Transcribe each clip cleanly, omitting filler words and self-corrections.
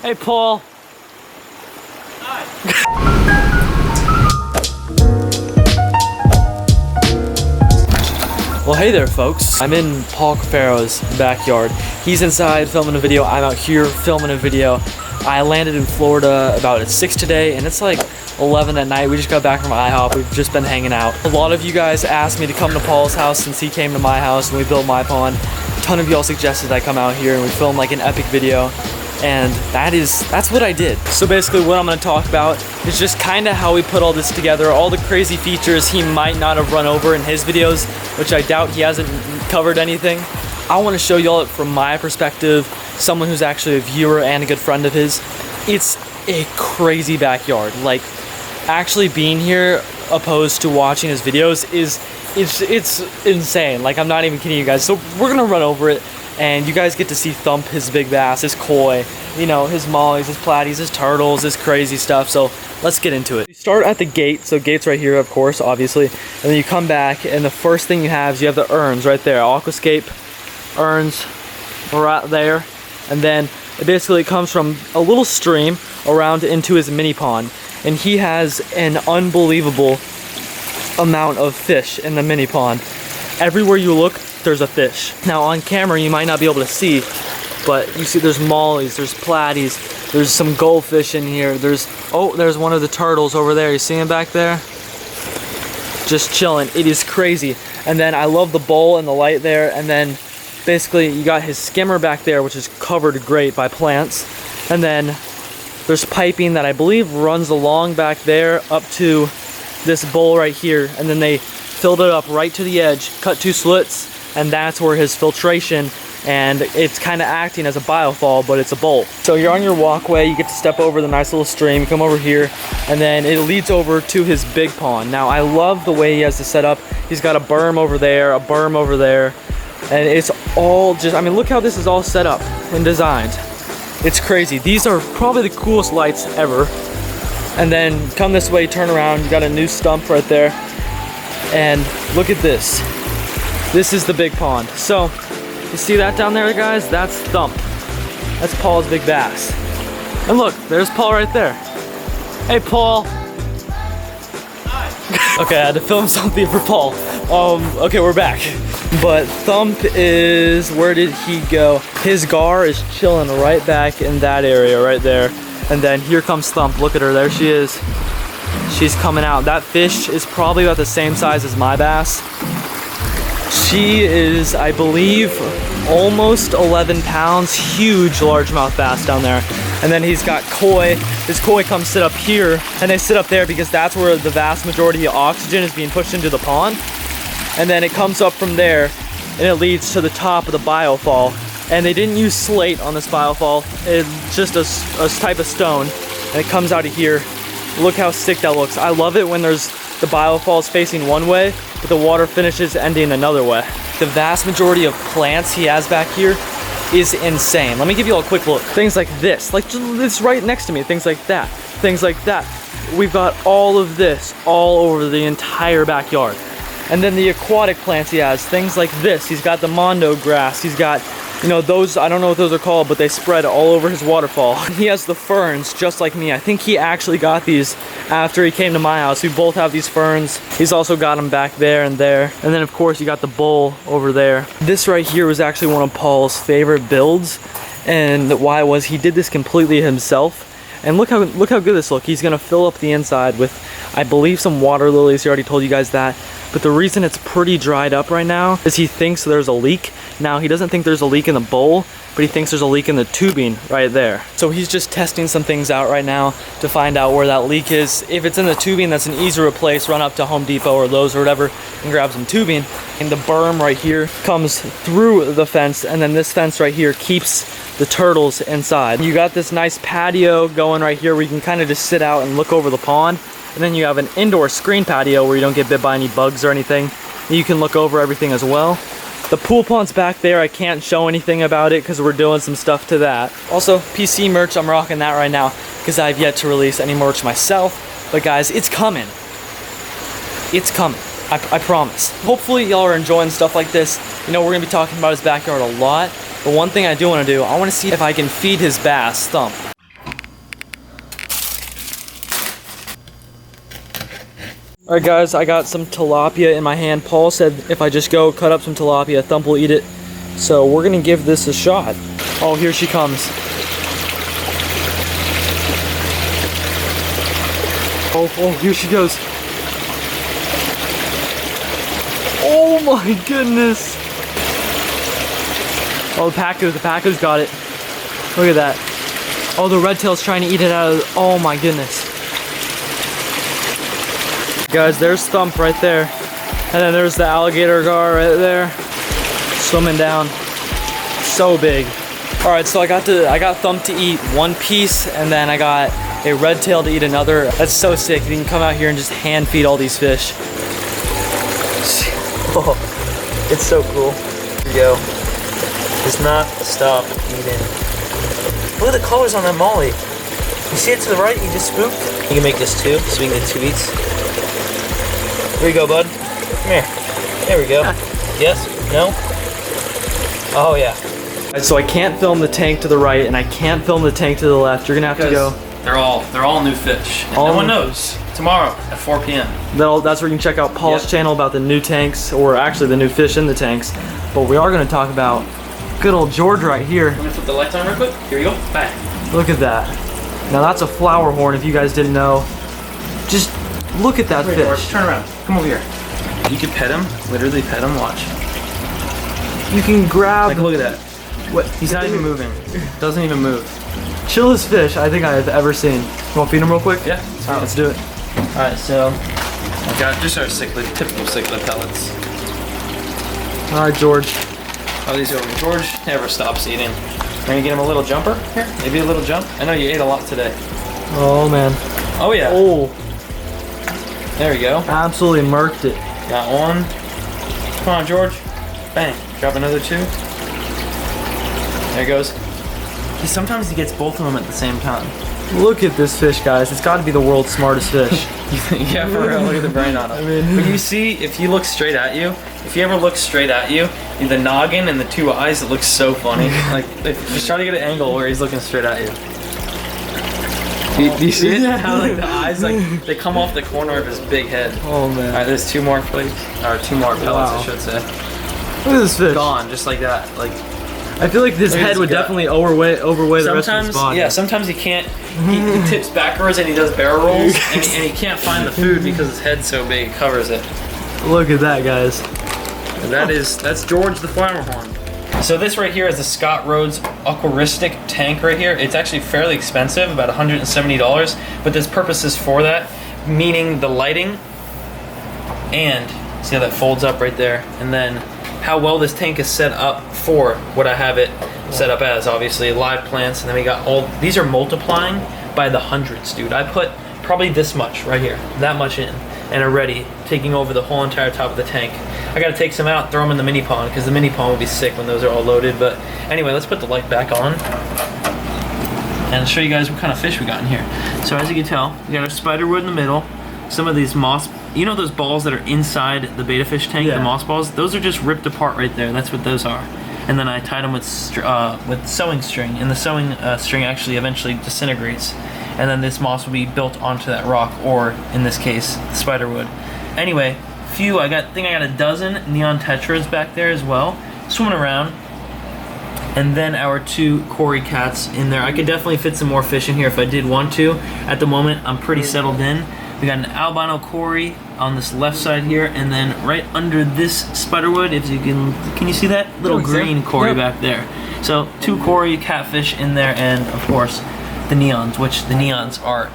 Hey, Paul. Hi. Well, hey there, folks. I'm in Paul Cafaro's backyard. He's inside filming a video. I'm out here filming a video. I landed in Florida about 6 today, and it's like 11 at night. We just got back from IHOP. We've just been hanging out. A lot of you guys asked me to come to Paul's house since he came to my house and we built my pond. A ton of y'all suggested I come out here and we film like an epic video. And that's what I did. So basically what I'm gonna talk about is just kind of how we put all this together, all the crazy features he might not have run over in his videos, which I doubt he hasn't covered anything. I wanna show y'all it from my perspective, someone who's actually a viewer and a good friend of his. It's a crazy backyard. Like, actually being here opposed to watching his videos it's insane. Like, I'm not even kidding you guys. So we're gonna run over it. And you guys get to see Thump, his big bass, his koi, you know, his mollies, his platies, his turtles, his crazy stuff. So let's get into it. You start at the gate, so gate's right here, of course, obviously. And then you come back, and the first thing you have is you have the urns right there. Aquascape urns right there. And then it basically comes from a little stream around into his mini pond. And he has an unbelievable amount of fish in the mini pond. Everywhere you look, there's a fish. Now on camera you might not be able to see, but you see there's mollies, there's platies, there's some goldfish in here, there's one of the turtles over there. You see him back there? Just chilling. It is crazy. And then I love the bowl and the light there, and then basically you got his skimmer back there, which is covered great by plants. And then there's piping that I believe runs along back there up to this bowl right here, and then they filled it up right to the edge, cut 2 slits, and that's where his filtration, and it's kind of acting as a biofall, but it's a bowl. So you're on your walkway, you get to step over the nice little stream, come over here, and then it leads over to his big pond. Now I love the way he has this set up. He's got a berm over there, a berm over there, and it's all just, I mean, look how this is all set up and designed. It's crazy. These are probably the coolest lights ever. And then come this way, turn around, you got a new stump right there. And look at this. This is the big pond. So, you see that down there, guys? That's Thump. That's Paul's big bass. And look, there's Paul right there. Hey, Paul. Hi. Okay, I had to film something for Paul. Okay, we're back. But Thump is, where did he go? His gar is chilling right back in that area right there. And then here comes Thump. Look at her, there she is. She's coming out. That fish is probably about the same size as my bass. She is, I believe, almost 11 pounds. Huge largemouth bass down there. And then he's got koi. His koi comes sit up here, and they sit up there because that's where the vast majority of oxygen is being pushed into the pond. And then it comes up from there, and it leads to the top of the biofall. And they didn't use slate on this biofall. It's just a type of stone, and it comes out of here. Look how sick that looks. I love it when there's the biofalls facing one way, but the water finishes ending another way. The vast majority of plants he has back here is insane. Let me give you all a quick look. Things like this, like it's right next to me. Things like that, things like that. We've got all of this all over the entire backyard. And then the aquatic plants he has, things like this. He's got the mondo grass. He's got, you know, those, I don't know what those are called, but they spread all over his waterfall. He has the ferns just like me. I think he actually got these after he came to my house. We both have these ferns. He's also got them back there and there. And then of course you got the bowl over there. This right here was actually one of Paul's favorite builds. And why was he did this completely himself. And look how good this looks. He's gonna fill up the inside with, I believe, some water lilies. He already told you guys that. But the reason it's pretty dried up right now is he thinks there's a leak. Now, he doesn't think there's a leak in the bowl, but he thinks there's a leak in the tubing right there. So he's just testing some things out right now to find out where that leak is. If it's in the tubing, that's an easy replace. Run up to Home Depot or Lowe's or whatever and grab some tubing. And the berm right here comes through the fence, and then this fence right here keeps the turtles inside. You got this nice patio going right here where you can kind of just sit out and look over the pond. And then you have an indoor screen patio where you don't get bit by any bugs or anything. You can look over everything as well. The pool pond's back there. I can't show anything about it because we're doing some stuff to that. Also, PC merch, I'm rocking that right now because I've yet to release any merch myself. But guys, it's coming. It's coming. I promise. Hopefully y'all are enjoying stuff like this. You know, we're gonna be talking about his backyard a lot. But one thing I do want to do, I want to see if I can feed his bass, Thump. All right, guys, I got some tilapia in my hand. Paul said if I just go cut up some tilapia, Thump will eat it. So we're gonna give this a shot. Oh, here she comes. Oh, here she goes. Oh my goodness. Oh, the Paco's got it. Look at that. Oh, the red tail's trying to eat it out of, oh my goodness. Guys, there's Thump right there. And then there's the alligator gar right there. Swimming down. So big. All right, so I got Thump to eat one piece, and then I got a red tail to eat another. That's so sick. You can come out here and just hand feed all these fish. Oh, it's so cool. Here you go. Does not stop eating. Look at the colors on that molly. You see it to the right? You just spooked. You can make this too, so we can get 2 eats. Here you go, bud. Come here. There we go. Yes? No? Oh yeah. So I can't film the tank to the right, and I can't film the tank to the left. You're gonna have to go. They're all new fish. And no one knows. Tomorrow at 4 p.m. That's where you can check out Paul's channel about the new tanks, or actually the new fish in the tanks. But we are gonna talk about good old George right here. I'm gonna flip the lights on real quick. Here we go. Bang. Look at that. Now that's a flower horn. If you guys didn't know, just look at that fish. George, turn around. Come over here. You can pet him. Literally pet him. Watch. You can grab. Like, look at that. What? He's not even moving. Doesn't even move. Chillest fish I think I have ever seen. You want to feed him real quick? Yeah. All right, let's do it. All right, so I got just our cichlid, typical cichlid pellets. All right, George. Oh, these over. George never stops eating. We're gonna get him a little jumper here. Maybe a little jump. I know you ate a lot today. Oh man. Oh yeah. Oh. There we go. Absolutely murked it. Got one. Come on, George. Bang. Drop another 2. There he goes. Sometimes he gets both of them at the same time. Look at this fish, guys. It's got to be the world's smartest fish. Yeah, for real. Look at the brain on him. But you see, if you look straight at you, if you ever look straight at you, the noggin and the 2 eyes, it looks so funny. Like, just try to get an angle where he's looking straight at you. Do you see it? How like the eyes, like they come off the corner of his big head. Oh man. All right, there's 2 more plates, or 2 more pellets, I should say. Look at this fish. Gone, just like that. Like. I feel like this head would definitely overweigh the rest of his body. Yeah, sometimes he can't. He tips backwards and he does barrel rolls, and he can't find the food because his head's so big it covers it. Look at that, guys. And that's George the flower horn. So this right here is the Scott Rhodes Aquaristic tank right here. It's actually fairly expensive, about $170, but there's purposes for that, meaning the lighting, and see how that folds up right there, and then how well this tank is set up for what I have it set up as. Obviously live plants, and then we got all these are multiplying by the hundreds, dude. I put probably this much right here, that much in, and already taking over the whole entire top of the tank. I gotta take some out, throw them in the mini pond, because the mini pond will be sick when those are all loaded. But anyway, let's put the light back on and show you guys what kind of fish we got in here. So as you can tell, we got our spiderwood in the middle, some of these moss, you know those balls that are inside the betta fish tank, the moss balls? Those are just ripped apart right there. That's what those are. And then I tied them with sewing string, and the sewing string actually eventually disintegrates. And then this moss will be built onto that rock, or in this case, the spiderwood. Anyway, I think I got a dozen neon tetras back there as well, swimming around. And then our 2 Cory cats in there. I could definitely fit some more fish in here if I did want to. At the moment, I'm pretty settled in. We got an albino Cory on this left side here, and then right under this spiderwood, if you can you see that little green Cory back there? So 2 Cory catfish in there, and of course the neons, which the neons are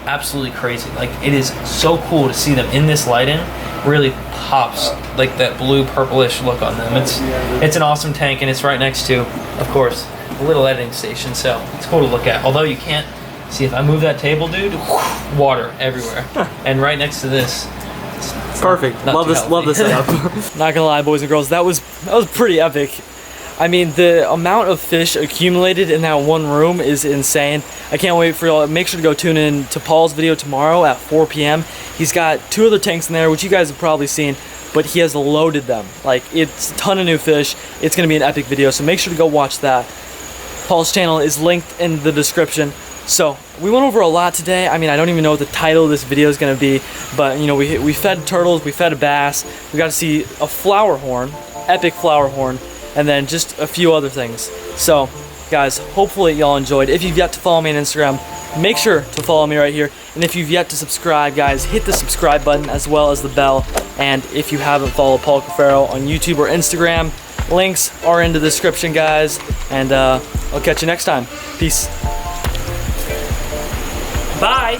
absolutely crazy. Like, it is so cool to see them in this lighting. Really pops like that blue purplish look on them. It's an awesome tank, and it's right next to, of course, a little editing station, so it's cool to look at. Although you can't see, if I move that table, dude, water everywhere. And right next to this, perfect. Love this setup. Not gonna lie, boys and girls, that was pretty epic. I mean, the amount of fish accumulated in that one room is insane. I can't wait for y'all. Make sure to go tune in to Paul's video tomorrow at 4 p.m. He's got 2 other tanks in there, which you guys have probably seen, but he has loaded them. Like, it's a ton of new fish. It's gonna be an epic video, so make sure to go watch that. Paul's channel is linked in the description. So we went over a lot today. I mean, I don't even know what the title of this video is gonna be, but you know, we fed turtles, we fed a bass, we got to see a flower horn, epic flower horn, and then just a few other things. So guys, hopefully y'all enjoyed. If you've yet to follow me on Instagram, make sure to follow me right here. And if you've yet to subscribe, guys, hit the subscribe button as well as the bell. And if you haven't followed Paul Cafaro on YouTube or Instagram, links are in the description, guys. And I'll catch you next time. Peace. Bye.